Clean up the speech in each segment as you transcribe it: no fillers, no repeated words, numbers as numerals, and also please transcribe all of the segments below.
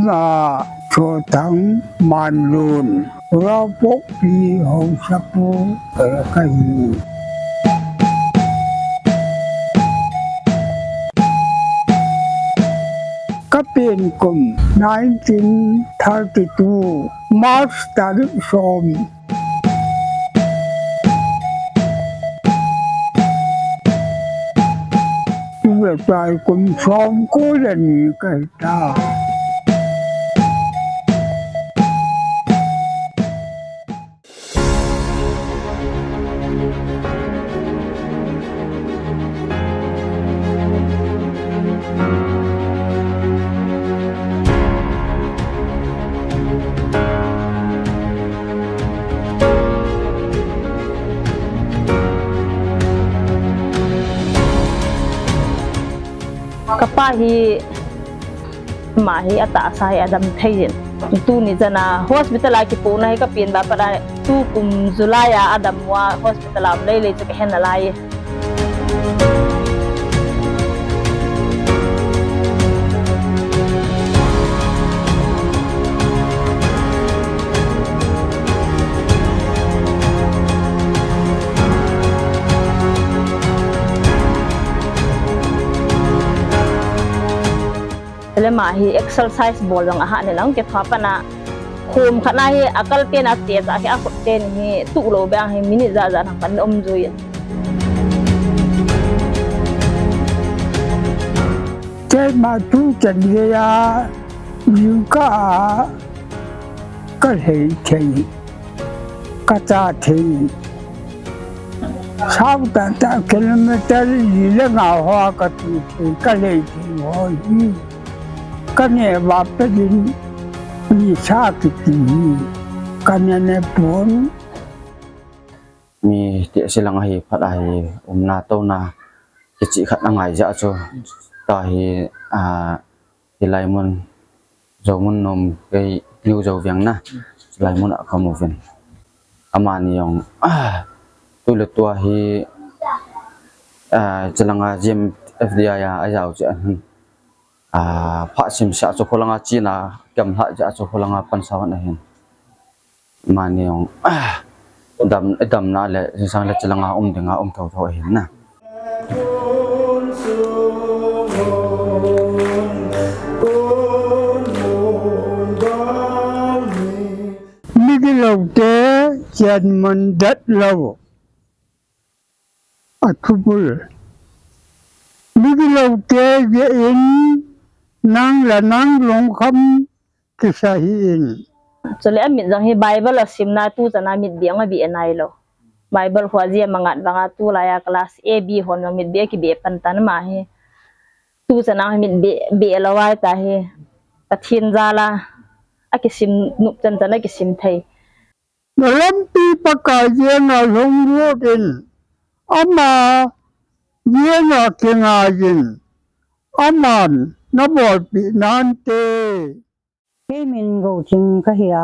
mà cho thắng màn luôn ra bốc đi hậu sắp bố ở cái gì các bên cùng 1932 March tarikh som việc tài cùng xóm cố là những cái ta kapahi mahi ata sai adam thayin tu ni jana hospital ki puna hi ka pin ba para tu kum zulaya adam wa hospital am lei lei chak hen lai le mahi exercise bol lang aha ne lang ke thapa na khum khana hi akal te na te za hi a te ni tu lo bang hi mini za za na pan joi cái mà tu chân ya những cái hệ thì cái ta thì sau ta km gì là ngào hoa cái hệ thì hoa cái này vào cái gìมีชาติกันในปนมีเดี๋ยวสิลังให้พัดไอนาโตนาจะจิขัดนั่งไงจะโจต่อให้ที่ไลมอนโจมุนนมไปนิวโจเวียงนะไลมอนอะคอมมูเวนอามานี่ยองตัวละตัวให้จะลังเจียม FDI ไอ้เจ้าจะพระสิมชาจุพลังจีน่ากำลังจะจุพลังปันสาวนั่นเองมาเนี่ยดำนั่นแหละสิ่งที่จะลังเด้งเท่าเห็นนะนี่ก็เราเจอจันมันดัดเราทุบเลยนี่ก็เราเจอเองnang là nang long kham ke sahin chole amit jang hi bible la simna tu chana mit biang ma bi enai lo bible khwa ji mangat wanga tu la ya class a b hon mit be ki be pan tan ma hi tu chana mit be lo wai ta hi pathin jala akisim nup chan chan akisim thai lam pi paka je na long ro din ama je na ke nga jin aman nó bỏ bị nan tê cái mình gầu chừng cái hia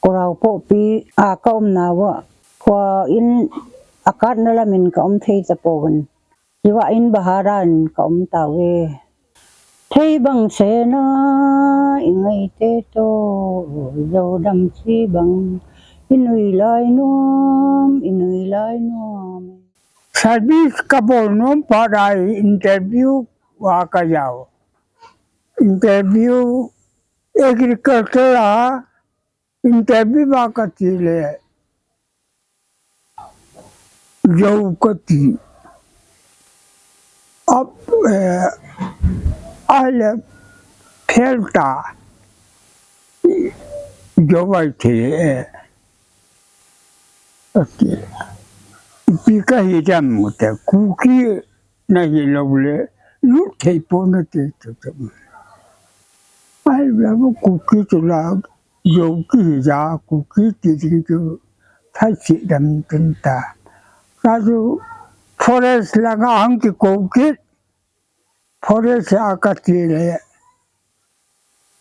cổ bộ bị công nào vợ qua in cát nữa là mình công thấy tập bồn chỉว่า in baharan công tàu về thấy bằng xe nó ngày tết to dầu đầm chi bằng in uy lai nuông service couple nom para interview wa ka yao interview agriculture interview ba ka chile dầu ka ti ab ale phelta dầu ai thi pi ka hi jam ta cookie na hi lovle lúc thầy bố nó thì ai là một cookie cho là dầu cái giá cookie thì cho thay chị đâm chân ta ra rồi forest là ngang cái cookie forest à cái gì đấy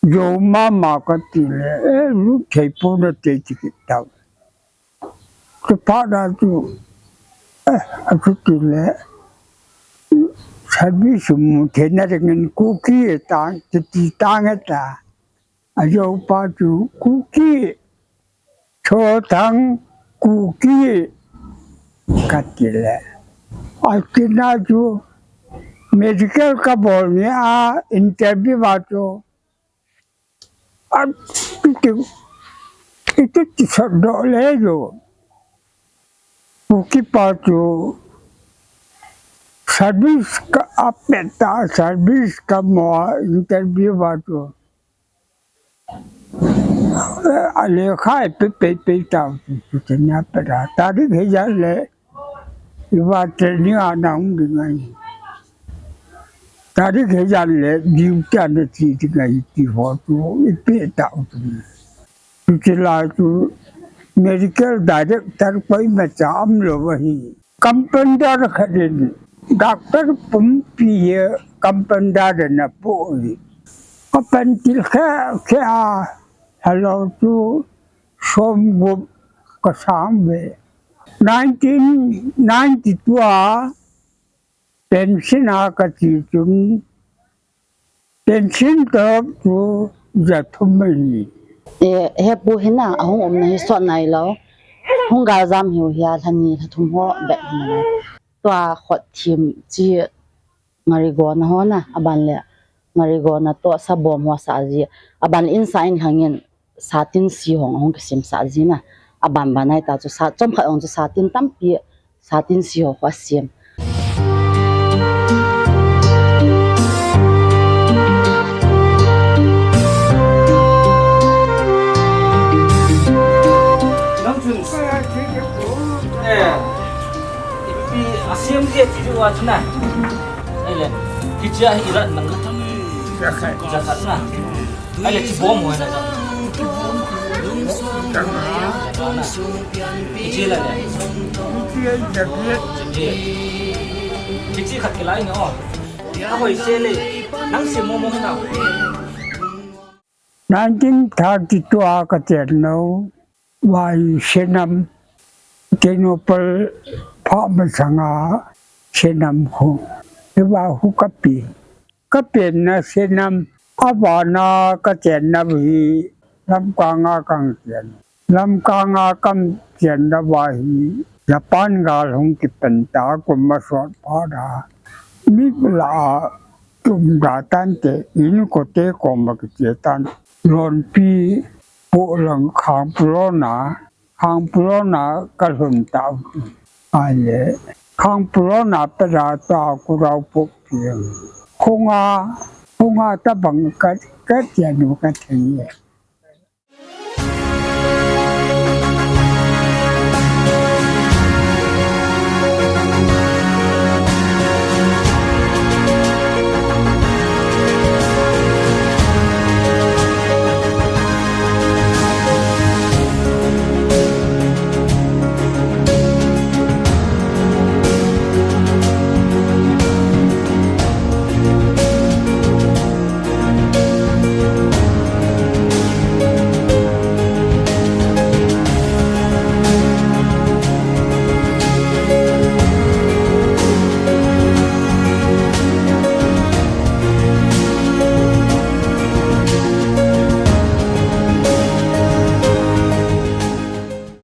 dầu mama cái gì đấy lúc thầy bố nó thì cái tao cái phát ra rồi cái gì đấy service mu thena dengan cookie tang ti tang eta dâu ba chú cú kia cho thằng cú kia cắt lệ cái nào chú medical ka bol ni interview ba chú itu sedok le jo cú ba chú service ka apeta service ka mo interview ba chú ale khai pe tao tu nya pada tadi heja le iwa training anang dengan tadi heja le duty ada ti dengan ti ho tu pe tao tu la tu medical director koi macam lo wahi compounder khadin doctor pumpi compounder na po kapan til kha hello to som group ka sang ve 1992 pension ka chi chun pension to to jathumai he pu hina ahong om na hi so nai lo hong ga jam hiu hia thani thum ho be na twa khot thim chi ngari go na ho na aban le ngari go na to sa bom ho sa ji aban in sign hangin satin si hong hong sim sa ji na aban banai ta chu sa chom kha ong chu satin tam pi satin si ho khwa sim Asim dia tidur wajib na, ele kerja irat nang jahat na, ele cibom mana jang, kerja lah dia, kerja kat kelai ni oh, apa isi le, nang si momo na. 1932 ka terno wai senam kenopal pha masanga senam khu ewa hu kapi na senam abana ka terna bi lam kanga kang terna wahi Japan gal hong ki penta ko masot pada mi la tum datan te in ko te ko ma ki tan lon pi po lang khang pulona ka hun tao ale khang pulona pada ta ku rau po pi khonga ta bang ka tian ka thei